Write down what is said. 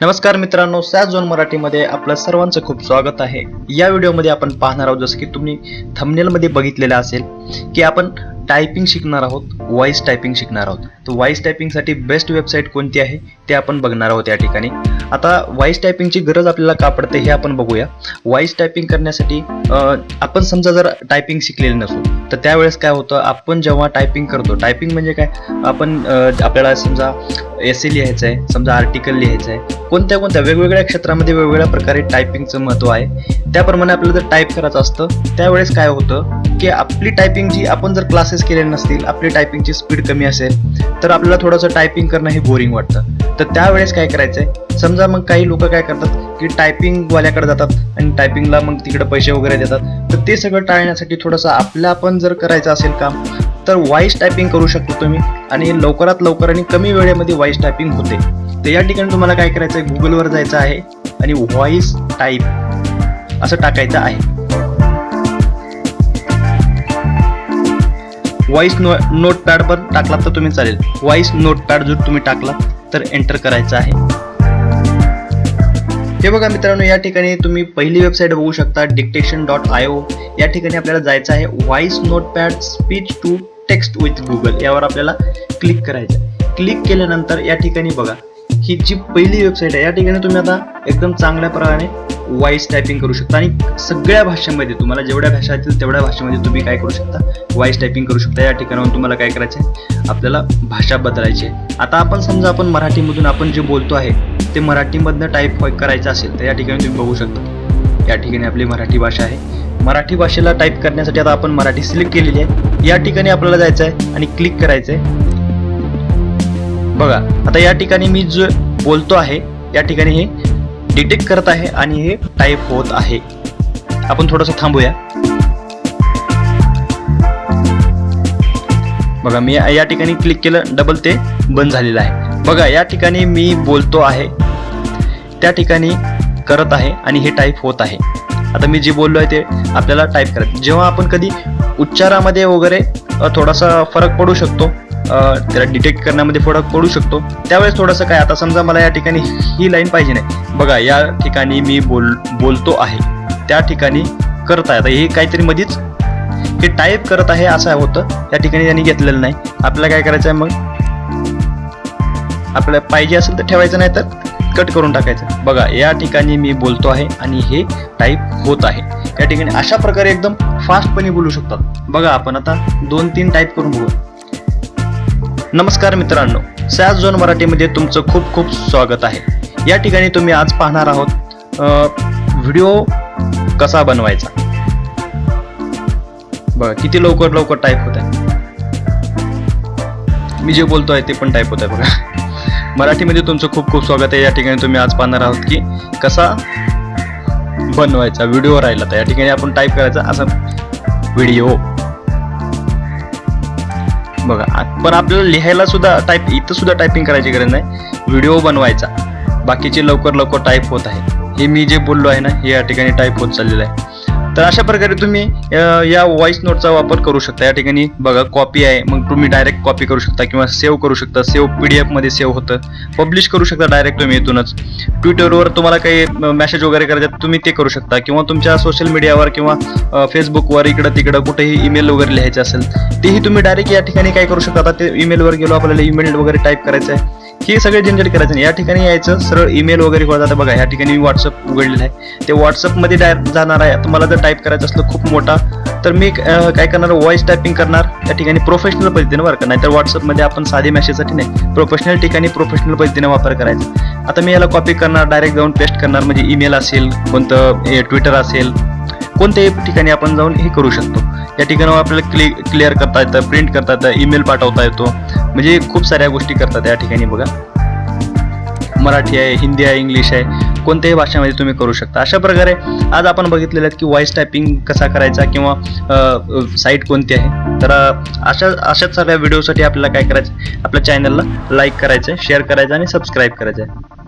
नमस्कार मित्रांनो, साsszon मराठीमध्ये आपलं सर्वांचं खूप स्वागत आहे। या व्हिडिओमध्ये आपण पाहणार आहोत, जसं की तुम्ही थंबनेलमध्ये बघितलेलं असेल की आपण टायपिंग शिकणार आहोत, व्हॉइस टायपिंग शिकणार आहोत। तर व्हॉइस टायपिंगसाठी बेस्ट वेबसाईट कोणती आहे ते आपण बघणार आहोत या ठिकाणी। आता व्हॉइस टायपिंगची गरज आपल्याला का पडते हे आपण बघूया। व्हॉइस टायपिंग करण्यासाठी आपण समजा जर टायपिंग शिकलेलं नसू तर त्यावेळेस काय होतं, आपण जेव्हा टायपिंग करतो, टायपिंग म्हणजे काय, आपण आपल्याला समजा एसे लिहायचं आहे, समजा आर्टिकल लिहायचं आहे, कोणत्या वेगवेगळ्या क्षेत्रामध्ये वेगवेगळ्या प्रकारे टायपिंगचं महत्त्व आहे। त्याप्रमाणे आपल्याला जर टाईप करायचं असतं त्यावेळेस काय होतं की आपली टायपिंग जी आपण जर क्लासेस केलेले नसतील, आपली टायपिंगची स्पीड कमी असेल तर आपल्याला थोडंसं टायपिंग करणं हे बोरिंग वाटतं। तर त्यावेळेस काय करायचंय, समजा मग काही लोक काय करतात की टायपिंगवाल्याकडे जातात आणि टायपिंगला मग तिकडे पैसे वगैरे देतात। तर ते सगळं टाळण्यासाठी थोडंसं आपलं आपण जर करायचं असेल काम तर व्हॉइस टायपिंग करू शकतो तुम्ही, आणि लवकरात लवकर आणि कमी वेळेमध्ये व्हॉइस टायपिंग होते। तर या ठिकाणी तुम्हाला काय करायचं आहे, गुगलवर जायचं आहे आणि व्हॉइस टाईप असं टाकायचं आहे। व्हॉइस नोटपॅड वर टाकला तर तुम्ही चालेल, व्हॉइस नोटपॅड जर तुम्ही टाकला तर एंटर करायचं आहे। हे बघा मित्रांनो, या ठिकाणी तुम्ही पहिली वेबसाईट बघू शकता dictation.io। या ठिकाणी आपल्याला जायचं आहे voice notepad speech to text with Google, यावर आपल्याला क्लिक करायचं आहे। क्लिक केल्यानंतर या ठिकाणी बघा ही जी पहिली वेबसाईट आहे, या ठिकाणी तुम्ही आता एकदम चांगल्या प्रकारे व्हॉइस टायपिंग करू शकता आणि सगळ्या भाषांमध्ये तुम्हाला जेवढ्या भाषा येतील तेवढ्या भाषेमध्ये तुम्ही काय करू शकता, व्हॉइस टायपिंग करू शकता। या ठिकाणाहून तुम्हाला काय करायचं आहे, आपल्याला भाषा बदलायची आहे। आता आपण समजा आपण मराठीमधून आपण जे बोलतो आहे ते मराठीमधनं टाईप करायचं असेल तर या ठिकाणी तुम्ही बघू शकता, या ठिकाणी आपली मराठी भाषा आहे। मराठी भाषेला टाईप करण्यासाठी आता आपण मराठी सिलेक्ट केलेली आहे। या ठिकाणी आपल्याला जायचं आहे आणि क्लिक करायचं आहे। बघा आता या ठिकाणी मी जो बोलतो आहे या ठिकाणी हे डिटेक्ट करत आहे आणि हे टाईप होत आहे। आपण थोडंसं थांबूया। बघा मी या ठिकाणी क्लिक केलं, डबल ते बंद झालेलं आहे। बघा या ठिकाणी मी बोलतो आहे त्या ठिकाणी करत आहे आणि हे टाईप होत आहे। आता मी जे बोललो आहे ते आपल्याला टाईप करायचं। जेव्हा आपण कधी उच्चारामध्ये वगैरे थोडासा फरक पडू शकतो, त्याला डिटेक्ट करण्यामध्ये फरक पडू शकतो, त्यावेळेस थोडंसं काय, आता समजा मला या ठिकाणी ही लाईन पाहिजे नाही, बघा या ठिकाणी मी बोलतो आहे त्या ठिकाणी करत आहे, आता हे काहीतरी मध्येच हे टाईप करत आहे असं होतं, या ठिकाणी त्यांनी घेतलेलं नाही। आपल्याला काय करायचं आहे, मग आपल्याला पाहिजे असेल तर ठेवायचं, नाही तर कट करून टाकायचं। बघा या ठिकाणी मी बोलतो आहे आणि हे टाईप होत आहे। या ठिकाणी अशा प्रकारे एकदम फास्टपणे बोलू शकतात। बघा आपण आता 2-3 टाईप करून बघू। नमस्कार मित्रांनो, sasszon मराठीमध्ये तुमचं खूप खूप स्वागत आहे। या ठिकाणी तुम्ही आज पाहणार आहोत व्हिडिओ कसा बनवायचा। बघा किती लवकर टाईप होत आहे, मी जे बोलतो आहे ते पण टाईप होत आहे। बघा मराठीमध्ये तुमचं खूप खूप स्वागत आहे। या ठिकाणी तुम्ही आज पाहणार आहोत की कसा बनवायचा व्हिडिओ राहिला, तर या ठिकाणी आपण टाईप करायचा असं व्हिडिओ। बघा पण आपल्याला लिहायला सुद्धा इथं सुद्धा टायपिंग करायची गरज नाही, व्हिडिओ बनवायचा। बाकीचे लवकर टाईप होत आहे, हे मी जे बोललो आहे ना हे या ठिकाणी टाईप होत चाललेलं आहे। तर अशा प्रकारे तुम्ही या व्हॉइस नोटचा वापर करू शकता। या ठिकाणी बघा कॉपी आहे, मग तुम्ही डायरेक्ट कॉपी करू शकता किंवा सेव्ह करू शकता, PDF मध्ये सेव्ह होतं, पब्लिश करू शकता डायरेक्ट तुम्ही इथूनच। ट्विटरवर तुम्हाला काही मेसेज वगैरे करायचे तुम्ही ते करू शकता, किंवा तुमच्या सोशल मीडियावर किंवा फेसबुकवर इकडं तिकडं कुठेही ईमेल वगैरे लिहायचं असेल तेही तुम्ही डायरेक्ट या ठिकाणी काय करू शकता। आता ते ईमेलवर गेलो, आपल्याला ईमेल वगैरे टाईप करायचं आहे, हे सगळे झंझट करायचं नाही, या ठिकाणी यायचं सरळ ईमेल वगैरे होत जातं। बघा या ठिकाणी मी व्हॉट्सअप उघडलेलं आहे, ते व्हॉट्सअपमध्ये डायरेक्ट जाणार आहे। तुम्हाला जर टाईप करायचं असलं खूप मोठा तर मी काय करणार, व्हॉइस टायपिंग करणार या ठिकाणी प्रोफेशनल पद्धतीने वापर करणार, तर व्हॉट्सअपमध्ये आपण साधी मेसेजसाठी नाही, प्रोफेशनल ठिकाणी प्रोफेशनल पद्धतीने वापर करायचा। आता मी याला कॉपी करणार, डायरेक्ट जाऊन पेस्ट करणार, म्हणजे ईमेल असेल, कोणतं ट्विटर असेल, कोणत्याही ठिकाणी आपण जाऊन हे करू शकतो। या ठिकाणी आपल्याला क्लिअर करता येतं, प्रिंट करता येतं, ईमेल पाठवता येतो, म्हणजे खूप साऱ्या गोष्टी करतात। या ठिकाणी बघा मराठी आहे, हिंदी आहे, इंग्लिश आहे, कोणत्याही भाषेमध्ये तुम्ही करू शकता। अशा प्रकारे आज आपण बघितलेलं आहे की व्हॉइस टायपिंग कसा करायचा किंवा साईट कोणती आहे। तर अशाच साऱ्या व्हिडिओसाठी आपल्याला काय करायचं, आपल्या चॅनलला लाईक करायचं, शेअर करायचं आणि सबस्क्राईब करायचं आहे।